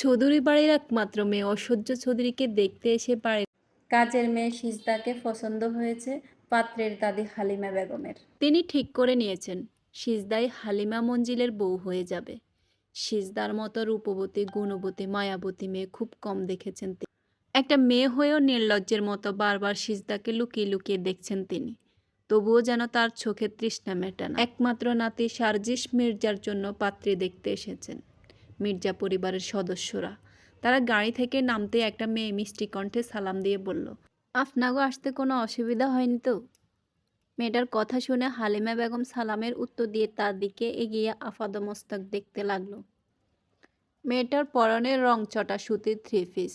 চৌধুরী বাড়ির একমাত্র মেয়ে ঐশ্বর্য চৌধুরীকে দেখতে এসে বাড়ির কাজের মেয়ে সিজদাকে পছন্দ হয়েছে পাত্রের দাদি হালিমা বেগমের। তিনি ঠিক করে নিয়েছেন সিজদাই হালিমা মঞ্জিলের বউ হয়ে যাবে। সিজদার মতো রূপবতী, গুণবতী, মায়াবতী মেয়ে খুব কম দেখেছেন তিনি। একটা মেয়ে হয়েও নির্লজ্জের মতো বারবার সিজদাকে লুকিয়ে লুকিয়ে দেখছেন তিনি। তবুও যেন তার চোখের তৃষ্ণা মেটে না। একমাত্র নাতি সার্জিস মির্জার জন্য পাত্রী দেখতে এসেছেন মির্জা পরিবারের সদস্যরা। তারা গাড়ি থেকে নামতে একটা মেয়ে মিষ্টি কণ্ঠে সালাম দিয়ে বলল, আপনাগো আসতে কোনো অসুবিধা হয়নি তো? মেয়েটার কথা শুনে হালিমা বেগম সালামের উত্তর দিয়ে তার দিকে এগিয়ে আপাদমস্তক দেখতে লাগলো। মেয়েটার পরনের রংচটা সুতির থ্রি পিস,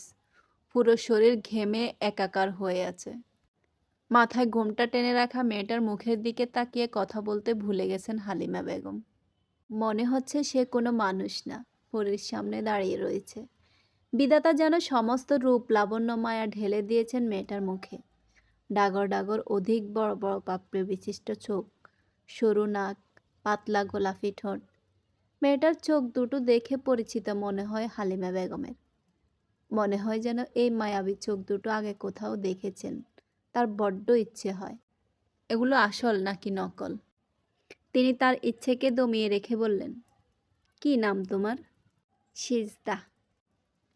পুরো শরীর ঘেমে একাকার হয়ে আছে। মাথায় ঘোমটা টেনে রাখা মেয়েটার মুখের দিকে তাকিয়ে কথা বলতে ভুলে গেছেন হালিমা বেগম। মনে হচ্ছে সে কোনো মানুষ না, পরীর সামনে দাঁড়িয়ে রয়েছে। বিধাতা যেন সমস্ত রূপ লাবণ্য মায়া ঢেলে দিয়েছেন মেয়েটার মুখে। ডাগর ডাগর অধিক বড় বড় পাপড়ি বিশিষ্ট চোখ, সরু নাক, পাতলা গোলাপি ঠোঁট। মেয়েটার চোখ দুটো দেখে পরিচিত মনে হয় হালিমা বেগমের। মনে হয় যেন এই মায়াবী চোখ দুটো আগে কোথাও দেখেছেন। তার বড্ড ইচ্ছে হয় এগুলো আসল নাকি নকল। তিনি তার ইচ্ছেকে দমিয়ে রেখে বললেন, কি নাম তোমার? সিজদা।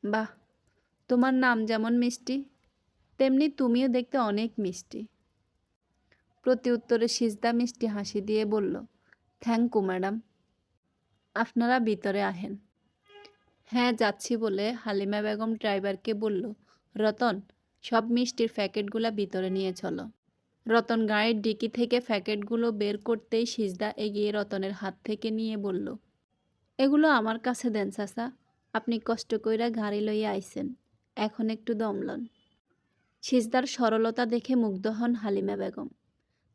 বাহ, তোমার নাম যেমন মিষ্টি তেমনি তুমিও দেখতে অনেক মিষ্টি। প্রতি উত্তরে সিজদা মিষ্টি হাসি দিয়ে বলল, থ্যাংক ইউ ম্যাডাম। আপনারা ভিতরে আহেন। হ্যাঁ যাচ্ছি বলে হালিমা বেগম ড্রাইভারকে বলল, রতন, সব মিষ্টির প্যাকেটগুলো ভিতরে নিয়ে চলো। রতন গাড়ির ডিকি থেকে প্যাকেটগুলো বের করতেই সিজদা এগিয়ে রতনের হাত থেকে নিয়ে বলল, এগুলো আমার কাছে দেন চাচা, আপনি কষ্ট কইরা গাড়ি লইয়া আইছেন, এখন একটু দমলন। সিজদার সরলতা দেখে মুগ্ধ হন হালিমা বেগম।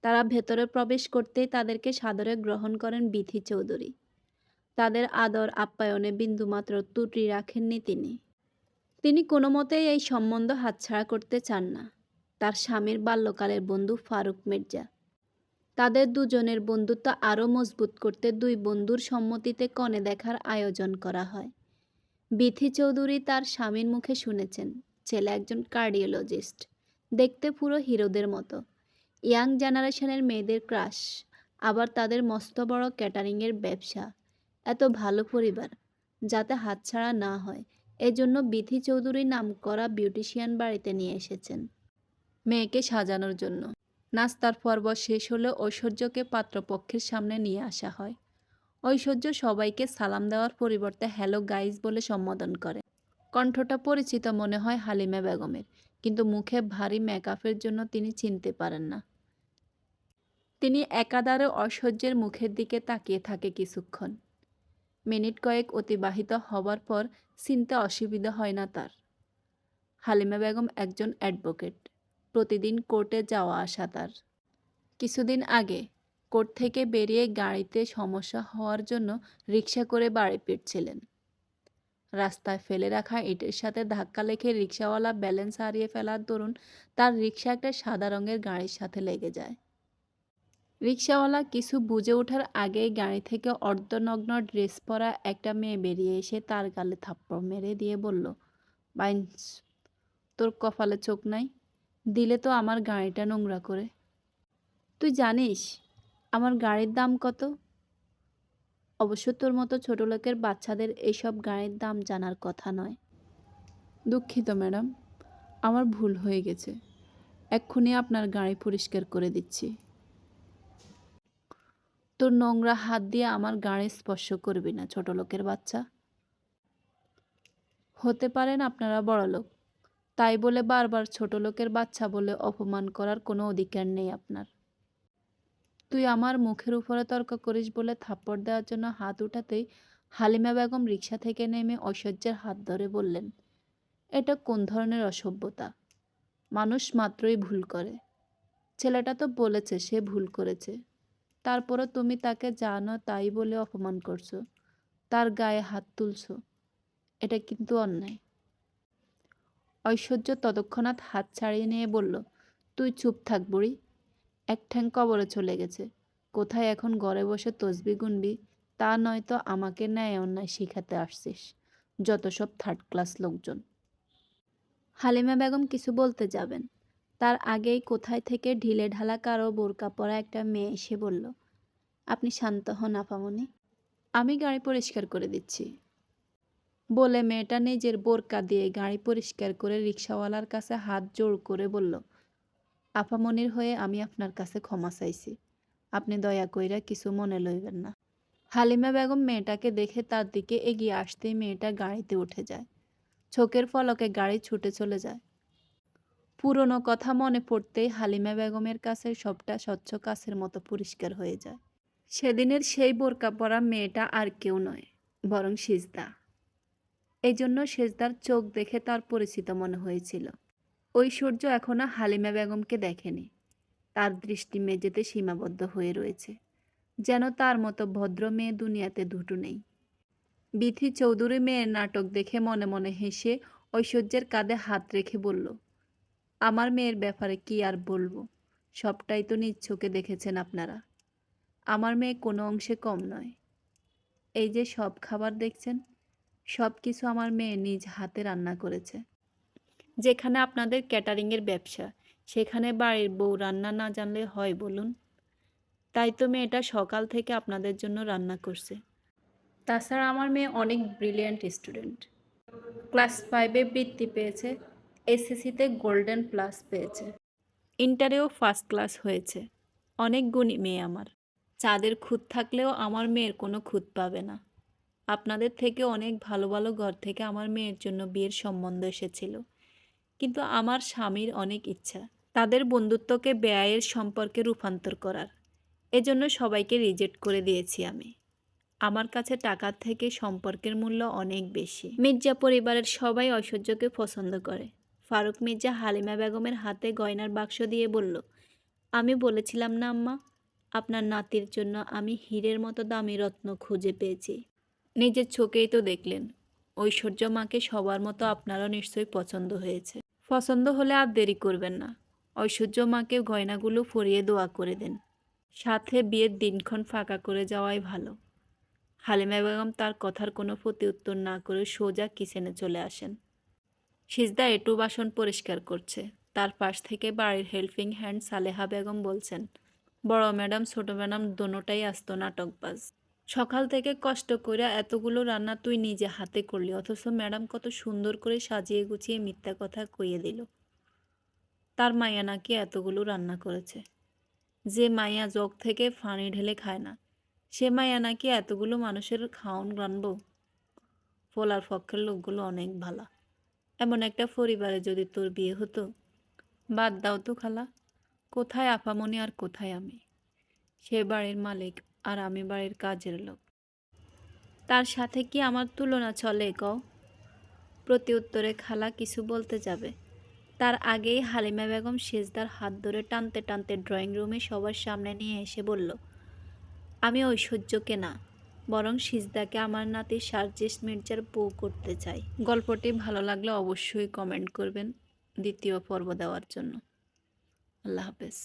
তারা ভেতরে প্রবেশ করতেই তাদেরকে সাদরে গ্রহণ করেন বিথি চৌধুরী। তাদের আদর আপ্যায়নে বিন্দুমাত্র ত্রুটি রাখেননি তিনি। তিনি কোনো মতেই এই সম্বন্ধ হাতছাড়া করতে চান না। তার স্বামীর বাল্যকালের বন্ধু ফারুক মির্জা। তাদের দুজনের বন্ধুত্ব আরও মজবুত করতে দুই বন্ধুর সম্মতিতে কনে দেখার আয়োজন করা হয়। বিথি চৌধুরী তার স্বামীর মুখে শুনেছেন ছেলে একজন কার্ডিওলজিস্ট, দেখতে পুরো হিরোদের মতো। ইয়াং জেনারেশনের মেয়েদের ক্রাশ, আবার তাদের মস্ত বড় ক্যাটারিংয়ের ব্যবসা। এত ভালো পরিবার যাতে হাতছাড়া না হয়, এজন্য বিথি চৌধুরী নামকরা বিউটিশিয়ান বাড়িতে নিয়ে এসেছেন মেয়েকে সাজানোর জন্য। নাস্তার পর্ব শেষ হলে ঐশ্বর্যকে পাত্রপক্ষের সামনে নিয়ে আসা হয়। ঐশ্বর্য সবাইকে সালাম দেওয়ার পরিবর্তে হ্যালো গাইজ বলে সম্বোধন করে। কণ্ঠটা পরিচিত মনে হয় হালিমা বেগমের, কিন্তু মুখে ভারী মেকআপের জন্য তিনি চিনতে পারেন না। তিনি একাধারে ঐশ্বর্যের মুখের দিকে তাকিয়ে থাকে কিছুক্ষণ। মিনিট কয়েক অতিবাহিত হবার পর চিনতে অসুবিধা হয় না তার। হালিমা বেগম একজন অ্যাডভোকেট, প্রতিদিন কোর্টে যাওয়া আসা তার। কিছুদিন আগে কোর্ট থেকে বেরিয়ে গাড়িতে সমস্যা হওয়ার জন্য রিকশা করে বাড়ি ফিরছিলেন। রাস্তায় ফেলে রাখা ইটের সাথে ধাক্কা লেগে রিকশাওয়ালা ব্যালেন্স হারিয়ে ফেলার দরুন তার রিকশা একটা সাদা রঙের গাড়ির সাথে লেগে যায়। রিকশাওয়ালা কিছু বুঝে ওঠার আগেই গাড়ি থেকে অর্ধনগ্ন ড্রেস পরা একটা মেয়ে বেরিয়ে এসে তার গালে থাপ্পড় মেরে দিয়ে বলল, বাইন্স, তোর কপালে চোখ নাই? দিলে তো আমার গাড়িটা নোংরা করে। তুই জানিস আমার গাড়ির দাম কত? অবশ্য তোর মতো ছোট লোকের বাচ্চাদের এইসব গাড়ির দাম জানার কথা নয়। দুঃখিত ম্যাডাম, আমার ভুল হয়ে গেছে, এক্ষুনি আপনার গাড়ি পরিষ্কার করে দিচ্ছি। তোর নোংরা হাত দিয়ে আমার গাড়ি স্পর্শ করবি না ছোট লোকের বাচ্চা। হতে পারেন আপনারা বড়লোক, তাই বলে বারবার ছোট লোকের বাচ্চা বলে অপমান করার কোনো অধিকার নেই আপনার। তুই আমার মুখের উপরে তর্ক করিস বলে থাপ্পড় দেওয়ার জন্য হাত উঠাতেই হালিমা বেগম রিকশা থেকে নেমে ঐশ্বর্যের হাত ধরে বললেন, এটা কোন ধরনের অসভ্যতা? মানুষ মাত্রই ভুল করে। ছেলেটা তো বলেছে সে ভুল করেছে, তারপরও তুমি তাকে জানো তাই বলে অপমান করছো, তার গায়ে হাত তুলছো। এটা কিন্তু অন্যায়। ঐশ্বর্য তৎক্ষণাৎ হাত ছাড়িয়ে নিয়ে বলল, তুই চুপ থাক বুড়ি, এক ঠ্যাং কবরে চলে গেছে, কোথায় এখন ঘরে বসে তসবি গুনবি? তা নয়তো আমাকে ন্যায় অন্যায় শিখাতে আসছিস? যত সব থার্ড ক্লাস লোকজন। হালিমা বেগম কিছু বলতে যাবেন, তার আগেই কোথায় থেকে ঢিলে ঢালা কারো বোরকা পরা একটা মেয়ে এসে বলল, আপনি শান্ত হন আপামনি, আমি গাড়ি পরিষ্কার করে দিচ্ছি। বলে মেয়েটা নিজের বোরকা দিয়ে গাড়ি পরিষ্কার করে রিকশাওয়ালার কাছে হাত জোড় করে বলল, আপামনির হয়ে আমি আপনার কাছে ক্ষমা চাইছি, আপনি দয়া কইরা কিছু মনে লইবেন না। হালিমা বেগম মেয়েটাকে দেখে তার দিকে এগিয়ে আসতেই মেয়েটা গাড়িতে উঠে যায়। চোখের পলকে গাড়ি ছুটে চলে যায়। পুরনো কথা মনে পড়তেই হালিমা বেগমের কাছে সবটা স্বচ্ছ কাচের মতো পরিষ্কার হয়ে যায়। সেদিনের সেই বোরকা পরা মেয়েটা আর কেউ নয়, বরং সিজদা। এই জন্য সেজদার চোখ দেখে তার পরিচিত মনে হয়েছিল। ঐশ্বর্য এখনো হালিমা বেগমকে দেখেনি, তার দৃষ্টি মেঝেতে সীমাবদ্ধ হয়ে রয়েছে, যেন তার মতো ভদ্র মেয়ে দুনিয়াতে দুটো নেই। বিথি চৌধুরী মেয়ের নাটক দেখে মনে মনে হেসে ঐশ্বর্যের কাঁধে হাত রেখে বলল, আমার মেয়ের ব্যাপারে কি আর বলবো, সবটাই তো নিজ চোখে দেখেছেন আপনারা। আমার মেয়ে কোনো অংশে কম নয়। এই যে সব খাবার দেখছেন, সব কিছু আমার মেয়ে নিজ হাতে রান্না করেছে। যেখানে আপনাদের ক্যাটারিংয়ের ব্যবসা, সেখানে বাড়ির বউ রান্না না জানলে হয় বলুন? তাই তো মেয়েটা সকাল থেকে আপনাদের জন্য রান্না করছে। তাছাড়া আমার মেয়ে অনেক ব্রিলিয়ান্ট স্টুডেন্ট, ক্লাস 5-এ বৃত্তি পেয়েছে, এসএসসিতে গোল্ডেন প্লাস পেয়েছে, ইন্টারেও ফার্স্ট ক্লাস হয়েছে। অনেক গুণী মেয়ে আমার। চাঁদের খুঁত থাকলেও আমার মেয়ের কোনো খুঁত পাবে না। আপনাদের থেকে অনেক ভালো ভালো ঘর থেকে আমার মেয়ের জন্য বিয়ের সম্বন্ধ এসেছিল, কিন্তু আমার স্বামীর অনেক ইচ্ছা তাদের বন্ধুত্বকে ব্যয়ের সম্পর্কে রূপান্তর করার। এজন্য সবাইকে রিজেক্ট করে দিয়েছি আমি। আমার কাছে টাকার থেকে সম্পর্কের মূল্য অনেক বেশি। মির্জা পরিবারের সবাই ঐশ্বর্যকে পছন্দ করে। ফারুক মির্জা হালিমা বেগমের হাতে গয়নার বাক্স দিয়ে বলল, আমি বলেছিলাম না আম্মা, আপনার নাতির জন্য আমি হীরের মতো দামি রত্ন খুঁজে পেয়েছি। নিজের চোখেই তো দেখলেন। ঐশ্বর্য মাকে সবার মতো আপনারও নিশ্চয়ই পছন্দ হয়েছে। পছন্দ হলে আর দেরি করবেন না, ঐশ্বর্য মাকে গয়নাগুলো পরিয়ে দোয়া করে দেন। সাথে বিয়ের দিনক্ষণ ফাঁকা করে যাওয়াই ভালো। হালিমা বেগম তার কথার কোনো প্রতিউত্তর না করে সোজা কিচেনে চলে আসেন। সিজদা এঁটো বাসন পরিষ্কার করছে। তার পাশ থেকে বাড়ির হেল্পিং হ্যান্ড সালেহা বেগম বলছেন, বড় ম্যাডাম ছোট ম্যাডাম দোনোটাই আস্ত নাটকবাজ। সকাল থেকে কষ্ট করে এতগুলো রান্না তুই নিজে হাতে করলি, অথচ ম্যাডাম কত সুন্দর করে সাজিয়ে গুছিয়ে মিথ্যা কথা কইয়ে দিল তার মাইয়া নাকি এতগুলো রান্না করেছে। যে মাইয়া জগ থেকে পানি ঢেলে খায় না, সে মাইয়া নাকি এতগুলো মানুষের খাওন রানব। ফোলার পক্ষের লোকগুলো অনেক ভালা। এমন একটা পরিবারে যদি তোর বিয়ে হতো। বাদ দাও তো খালা, কোথায় আপামনি আর কোথায় আমি? সে বাড়ির মালিক আর আমি বাড়ির কাজের লোক, তার সাথে কি আমার তুলনা চলে কও? প্রতি উত্তরে খালা কিছু বলতে যাবে, তার আগেই হালিমা বেগম সেজদার হাত ধরে টানতে টানতে ড্রয়িং রুমে সবার সামনে নিয়ে এসে বলল, আমি ঐশ্বর্যকে না, বরং সিজদাকে আমার নাতি সার্জিস মির্জার বউ করতে চাই। গল্পটি ভালো লাগলে অবশ্যই কমেন্ট করবেন দ্বিতীয় পর্ব দেওয়ার জন্য। আল্লাহ হাফেজ।